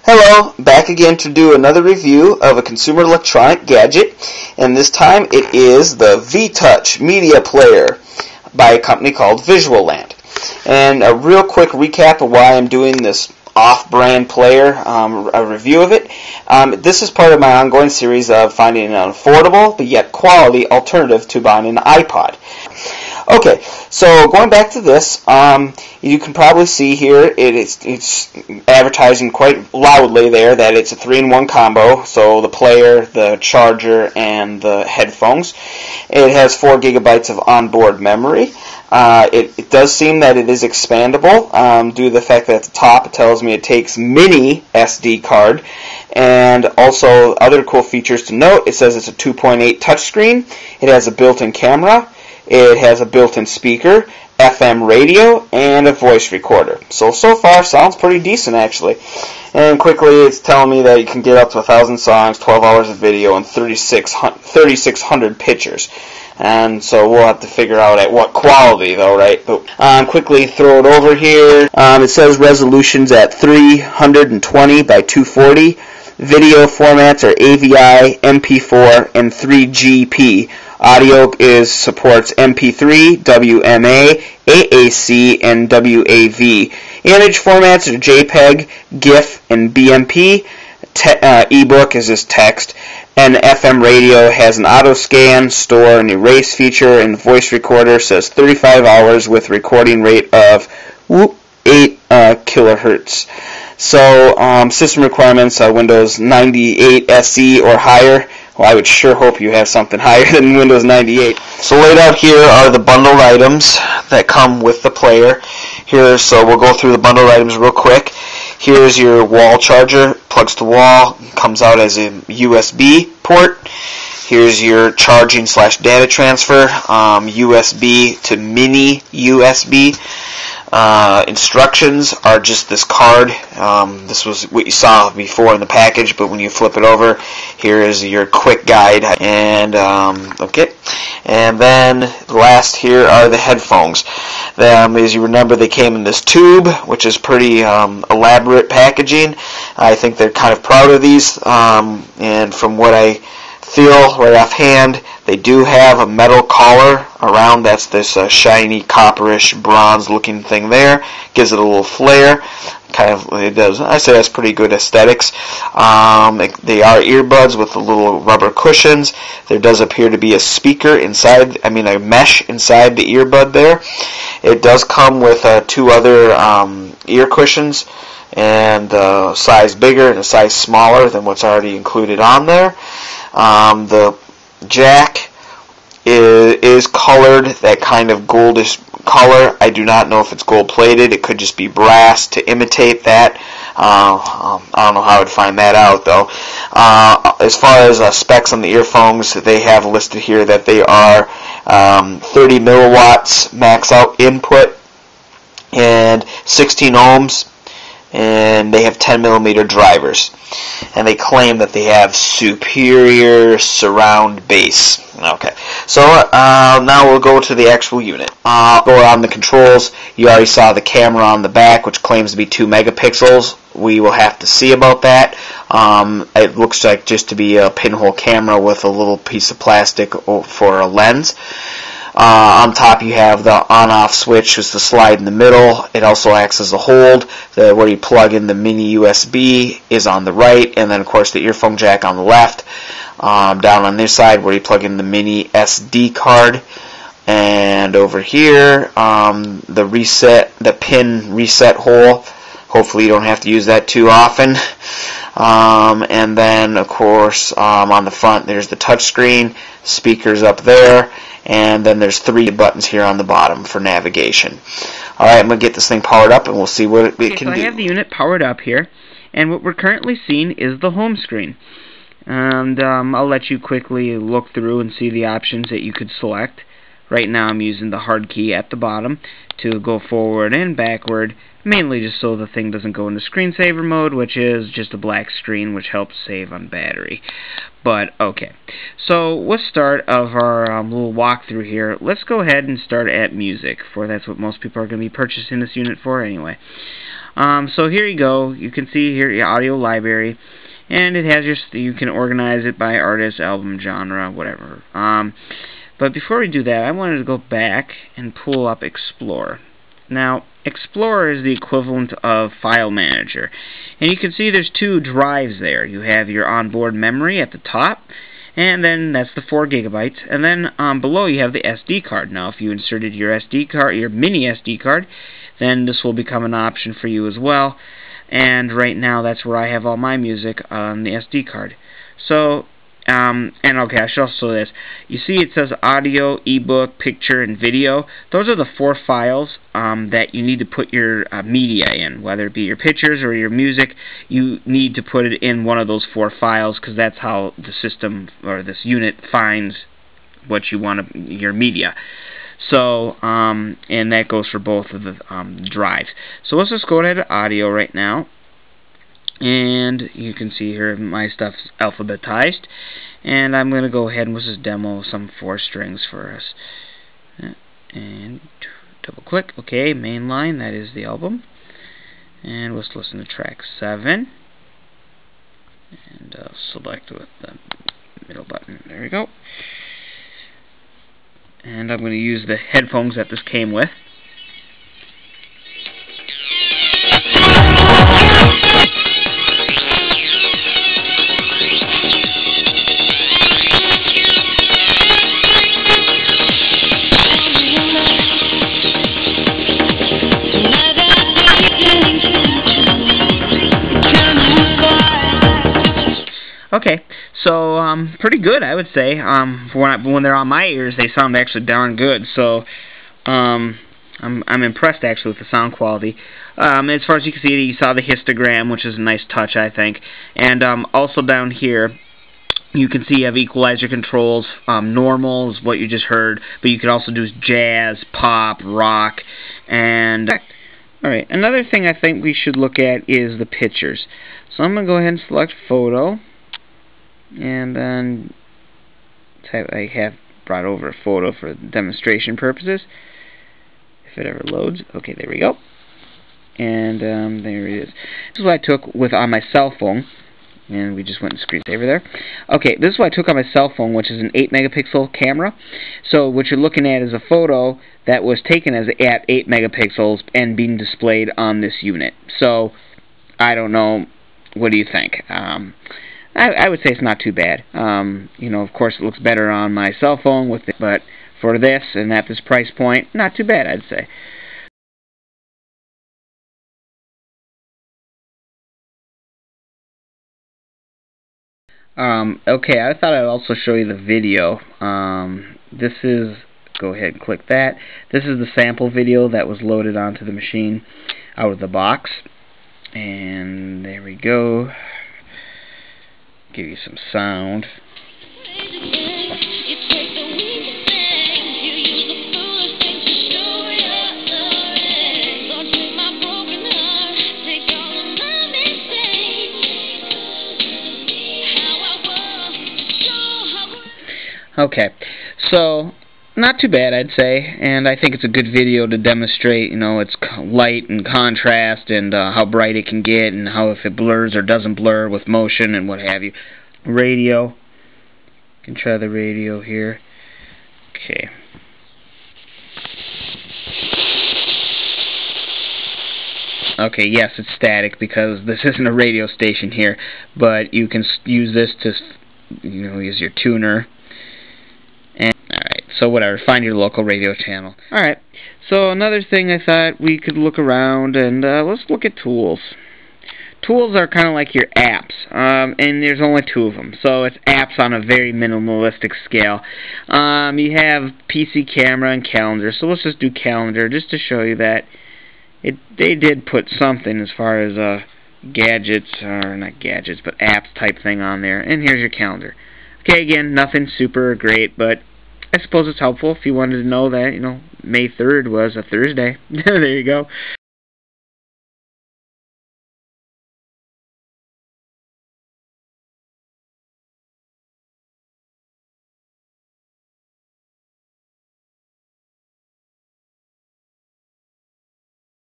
Hello, back again to do another review of a consumer electronic gadget, and this time it is the V-Touch Media Player by a company called Visualland. And a real quick recap of why I'm doing this off-brand player, a review of it. This is part of my ongoing series of finding an affordable but yet quality alternative to buying an iPod. Okay, so going back to this, you can probably see here it's advertising quite loudly there that it's a 3-in-1 combo, so the player, the charger, and the headphones. It has 4 gigabytes of onboard memory. It does seem that it is expandable due to the fact that at the top it tells me it takes mini SD card. And also other cool features to note, it says it's a 2.8 touchscreen. It has a built-in camera. It has a built-in speaker, FM radio, and a voice recorder. So far, sounds pretty decent, actually. And quickly, it's telling me that you can get up to 1,000 songs, 12 hours of video, and 3,600 pictures. And so we'll have to figure out at what quality, though, right? But quickly throw it over here. It says resolutions at 320 by 240. Video formats are AVI, MP4, and 3GP. Audio supports MP3, WMA, AAC, and WAV. Image formats are JPEG, GIF, and BMP. Ebook is just text. And FM radio has an auto scan, store, and erase feature, and the voice recorder says 35 hours with recording rate of 8 kilohertz. So system requirements are Windows 98 SE or higher. Well, I would sure hope you have something higher than Windows 98. So laid out here are the bundled items that come with the player. So we'll go through the bundled items real quick. Here's your wall charger, plugs to wall, comes out as a USB port. Here's your charging / data transfer, USB to mini USB. Instructions are just this card. This was what you saw before in the package, but when you flip it over, here is your quick guide. And okay, and then last here are the headphones. As you remember, they came in this tube, which is pretty elaborate packaging. I think they're kind of proud of these, and from what I feel right offhand, they do have a metal collar around. That's this shiny copperish bronze looking thing there. Gives it a little flare. It does. I say that's pretty good aesthetics. They are earbuds with the little rubber cushions. There does appear to be a speaker inside. A mesh inside the earbud there. It does come with 2 other ear cushions, and a size bigger and a size smaller than what's already included on there. The jack is colored that kind of goldish color. I do not know if it's gold plated. It could just be brass to imitate that. I don't know how I'd find that out, though. As far as specs on the earphones, they have listed here that they are 30 milliwatts max out input and 16 ohms. And they have 10 millimeter drivers, and they claim that they have superior surround bass. Okay, so now we'll go to the actual unit. Go on the controls. You already saw the camera on the back, which claims to be 2 megapixels. We will have to see about that. It looks like just to be a pinhole camera with a little piece of plastic for a lens. On top you have the on-off switch, which is the slide in the middle. It also acts as a hold. Where you plug in the mini USB is on the right, and then of course the earphone jack on the left. Down on this side where you plug in the mini SD card. And over here, the pin reset hole. Hopefully you don't have to use that too often. And then of course on the front there's the touch screen, speakers up there. And then there's 3 buttons here on the bottom for navigation. Alright, I'm going to get this thing powered up and we'll see what it can do. I have the unit powered up here, and what we're currently seeing is the home screen. And I'll let you quickly look through and see the options that you could select. Right now I'm using the hard key at the bottom to go forward and backward, mainly just so the thing doesn't go into screensaver mode, which is just a black screen, which helps save on battery. But okay, so let's start of our little walkthrough here. Let's go ahead and start at music, for that's what most people are going to be purchasing this unit for anyway. So here you go. You can see here your audio library, and it has you can organize it by artist, album, genre, whatever. But before we do that, I wanted to go back and pull up Explorer. Now, Explorer is the equivalent of File Manager, and you can see there's two drives there. You have your onboard memory at the top, and then that's the 4 gigabytes, and then below you have the SD card. Now, if you inserted your SD card, your mini SD card, then this will become an option for you as well. And right now, that's where I have all my music on the SD card. So, and okay, I should also say this. You see it says audio, ebook, picture, and video. Those are the 4 files that you need to put your media in, whether it be your pictures or your music. You need to put it in one of those 4 files, because that's how the system or this unit finds what you want your media. So, and that goes for both of the drives. So let's just go ahead to audio right now. And you can see here my stuff's alphabetized, and I'm going to go ahead and let's just demo some 4 strings for us. And double click. Okay, main line, that is the album. And let's listen to track 7. And select with the middle button. There we go. And I'm going to use the headphones that this came with. Okay, so pretty good, I would say. When they're on my ears, they sound actually darn good. So I'm impressed actually with the sound quality. As far as you can see, you saw the histogram, which is a nice touch, I think. And also down here, you can see you have equalizer controls. Normal is what you just heard, but you can also do jazz, pop, rock, and alright. Another thing I think we should look at is the pictures. So I'm going to go ahead and select photo. And then I have brought over a photo for demonstration purposes. If it ever loads. Okay, there we go. And there it is. This is what I took on my cell phone. And we just went to screensaver there. Okay, this is what I took on my cell phone, which is an 8 megapixel camera. So what you're looking at is a photo that was taken at 8 megapixels and being displayed on this unit. So I don't know. What do you think? I would say it's not too bad. You know, of course, it looks better on my cell phone with it, but for this and at this price point, not too bad, I'd say. Okay, I thought I'd also show you the video. This is, go ahead and click that. This is the sample video that was loaded onto the machine out of the box. And there we go. Give you some sound. Okay, so not too bad, I'd say, and I think it's a good video to demonstrate, you know, its light and contrast and how bright it can get and how if it blurs or doesn't blur with motion and what have you. Radio. You can try the radio here. Okay. Okay, yes, it's static because this isn't a radio station here, but you can use this to, you know, use your tuner. Alright, so whatever, find your local radio channel. Alright, so another thing I thought we could look around, and let's look at tools. Tools are kind of like your apps, and there's only 2 of them, so it's apps on a very minimalistic scale. You have PC camera and calendar, so let's just do calendar, just to show you that they did put something as far as gadgets, or not gadgets, but apps type thing on there, and here's your calendar. Okay, again, nothing super great, but I suppose it's helpful if you wanted to know that, you know, May 3rd was a Thursday. There you go.